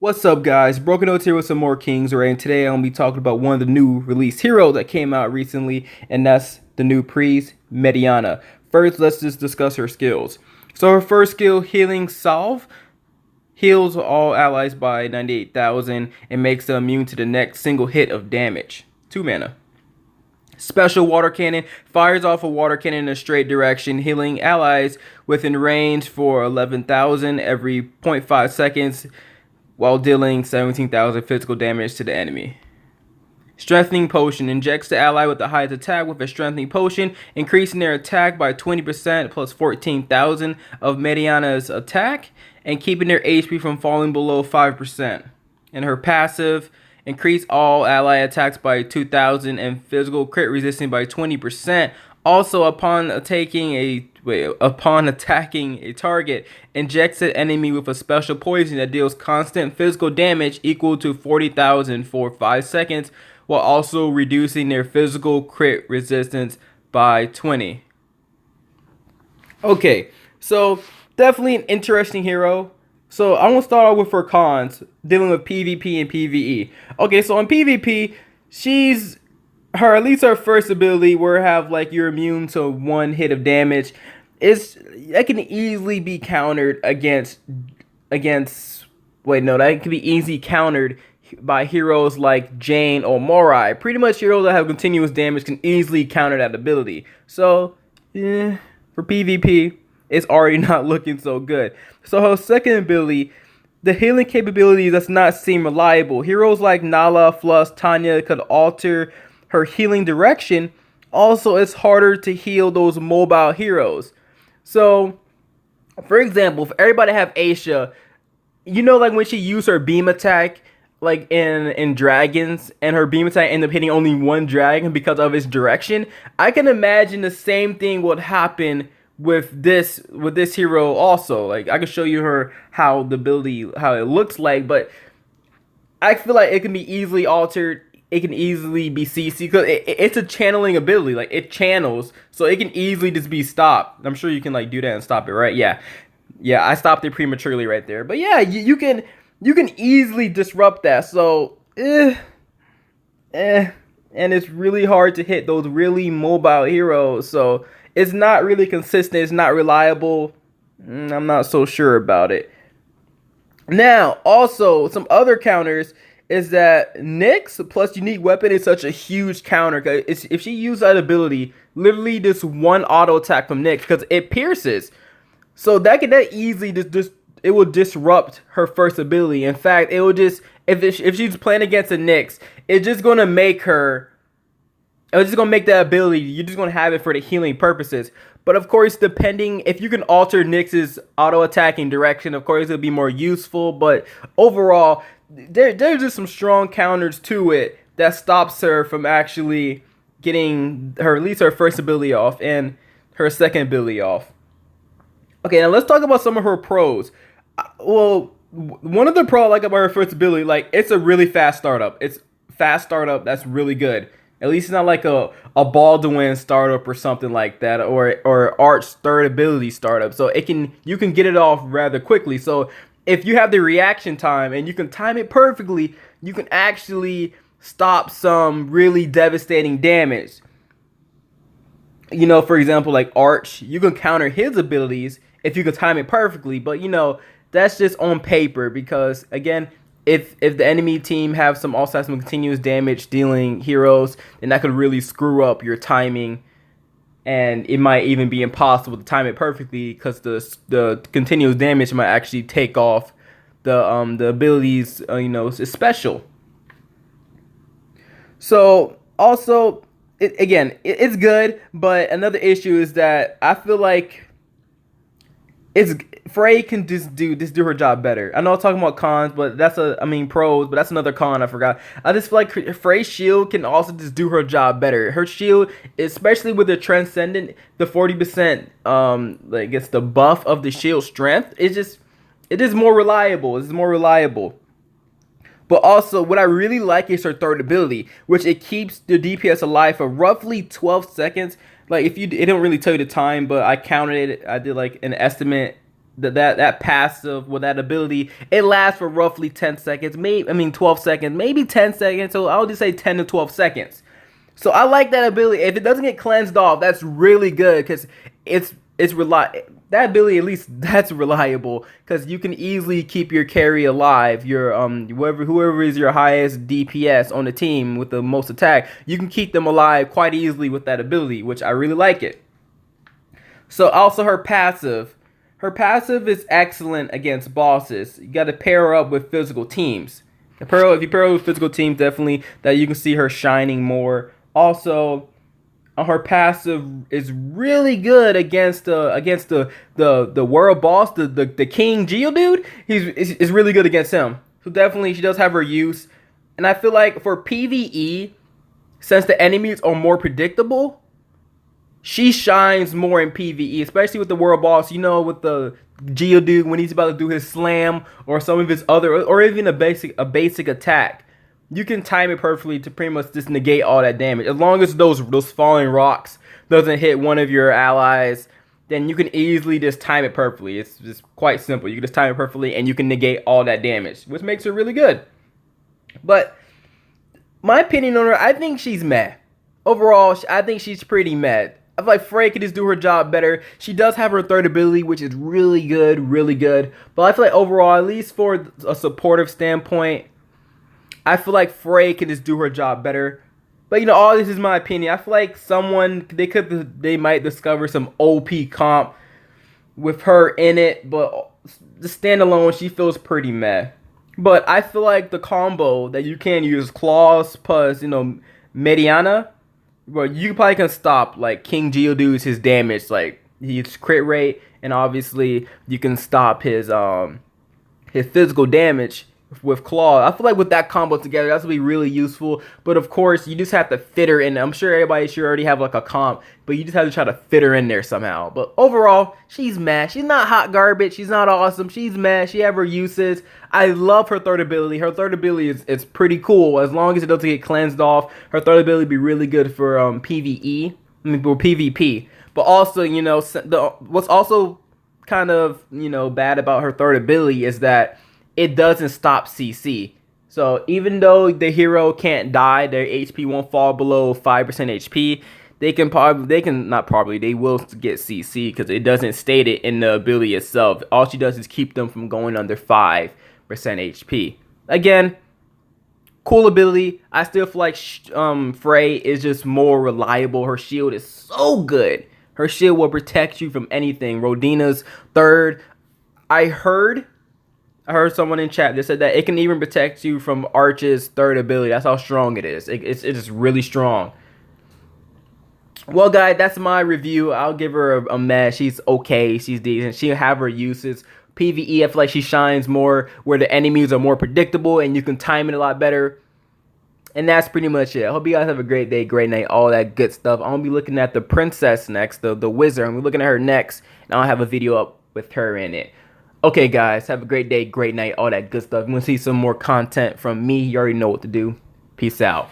What's up, guys? Broken Notes here with some more Kings, right? And today I'm gonna be talking about one of the new released heroes that came out recently, and that's the new priest, Mediana. First, let's just discuss her skills. So her first skill, Healing Salve, heals all allies by 98,000 and makes them immune to the next single hit of damage. 2 mana. Special Water Cannon fires off a water cannon in a straight direction, healing allies within range for 11,000 every zero point 0.5 seconds while dealing 17,000 physical damage to the enemy. Strengthening Potion injects the ally with the highest attack with a Strengthening Potion, increasing their attack by 20% plus 14,000 of Mediana's attack, and keeping their HP from falling below 5%. And her passive, increase all ally attacks by 2,000 and physical crit resistance by 20%. Also, upon attacking a target, injects an enemy with a special poison that deals constant physical damage equal to 40,000 for 5 seconds, while also reducing their physical crit resistance by 20. Okay, so definitely an interesting hero. So I'm gonna start off with her cons, dealing with PvP and PvE. Okay, so in PvP, at least her first ability, where have like you're immune to one hit of damage, that can easily be countered that can be easily countered by heroes like Jane or Morai. Pretty much heroes that have continuous damage can easily counter that ability. So, for PvP, it's already not looking so good. So her second ability, the healing capability does not seem reliable. Heroes like Nala, Fluss, Tanya could alter her healing direction. Also, it's harder to heal those mobile heroes. So, for example, if everybody have Aisha, like when she used her beam attack, like in dragons, and her beam attack ended up hitting only one dragon because of its direction. I can imagine the same thing would happen with this hero also. Like I can show you how it looks like, but I feel like it can be easily altered. It can easily be CC because it's a channeling ability. Like it channels, so it can easily just be stopped. I'm sure you can like do that and stop it, right? Yeah, I stopped it prematurely right there. But yeah, you can easily disrupt that. So and it's really hard to hit those really mobile heroes. So it's not really consistent. It's not reliable. I'm not so sure about it. Now, also some other counters is that Nyx plus unique weapon is such a huge counter. Cause if she used that ability, literally this one auto attack from Nyx, because it pierces, so that easily just it will disrupt her first ability. In fact, it will just if she's playing against a Nyx, it's just gonna make that ability. You're just gonna have it for the healing purposes. But of course, depending if you can alter Nyx's auto attacking direction, of course it'll be more useful. But overall, there's just some strong counters to it that stops her from actually getting at least her first ability off and her second ability off. Okay, now let's talk about some of her pros. Well, one of the pro I like about her first ability, like it's a really fast startup. It's fast startup that's really good. At least it's not like a Baldwin startup or something like that, or Arch's third ability startup. So you can get it off rather quickly. So if you have the reaction time and you can time it perfectly, you can actually stop some really devastating damage. For example, like Arch, you can counter his abilities if you can time it perfectly. But that's just on paper because again, if the enemy team have some continuous damage dealing heroes, then that could really screw up your timing, and it might even be impossible to time it perfectly because the continuous damage might actually take off the abilities. It's special. So also, it's good, but another issue is that I feel like Frey can just do her job better. I know I'm talking about cons, but pros, but that's another con I forgot. I just feel like Frey's shield can also just do her job better. Her shield, especially with the transcendent, the 40% it's the buff of the shield strength. It is more reliable. It's more reliable. But also, what I really like is her third ability, which it keeps the DPS alive for roughly 12 seconds. Like, it don't really tell you the time, but I counted it. I did like an estimate that passive with that ability, it lasts for roughly 10 seconds, 12 seconds, maybe 10 seconds. So I'll just say 10 to 12 seconds. So I like that ability. If it doesn't get cleansed off, that's really good because it's that ability, at least that's reliable because you can easily keep your carry alive. Your whoever is your highest DPS on the team with the most attack, you can keep them alive quite easily with that ability, which I really like it. So also her passive. Her passive is excellent against bosses. You got to pair her up with physical teams. If you pair her with physical teams, definitely that you can see her shining more. Also, her passive is really good against the world boss, the King Geodude. Is really good against him. So definitely she does have her use. And I feel like for PvE, since the enemies are more predictable, she shines more in PvE, especially with the world boss. You know, with the Geodude when he's about to do his slam or some of his other, or even a basic attack. You can time it perfectly to pretty much just negate all that damage. As long as those falling rocks doesn't hit one of your allies, then you can easily just time it perfectly. It's just quite simple. You can just time it perfectly and you can negate all that damage, which makes her really good. But my opinion on her, I think she's meh. Overall, I think she's pretty meh. I feel like Frey could just do her job better. She does have her third ability, which is really good, really good. But I feel like overall, at least for a supportive standpoint, I feel like Frey can just do her job better. But you know, all this is my opinion. I feel like they might discover some OP comp with her in it, but the standalone, she feels pretty meh. But I feel like the combo that you can use, Claws plus, Mediana, well, you probably can stop like King Geodude's his damage, like his crit rate, and obviously you can stop his physical damage with Claw. I feel like with that combo together, that's gonna be really useful. But of course, you just have to fit her in. I'm sure everybody should already have like a comp, but you just have to try to fit her in there somehow. But overall, she's meh. She's not hot garbage. She's not awesome. She's meh. She have her uses. I love her third ability. Her third ability is pretty cool. As long as it doesn't get cleansed off, her third ability would be really good for PvE. For PvP. But also, what's also kind of bad about her third ability is that it doesn't stop CC. So even though the hero can't die, their HP won't fall below 5% HP, they will get CC because it doesn't state it in the ability itself. All she does is keep them from going under 5% HP. Again, cool ability. I still feel like Frey is just more reliable. Her shield is so good. Her shield will protect you from anything. Rodina's third, I heard someone in chat that said that it can even protect you from Arch's third ability. That's how strong it is. It's just really strong. Well, guys, that's my review. I'll give her a meh. She's okay. She's decent. She'll have her uses. PvE, I feel like she shines more where the enemies are more predictable and you can time it a lot better. And that's pretty much it. I hope you guys have a great day, great night, all that good stuff. I'm going to be looking at the princess next, the wizard. I'm going to be looking at her next, and I'll have a video up with her in it. Okay, guys, have a great day, great night, all that good stuff. If you want to see some more content from me, you already know what to do. Peace out.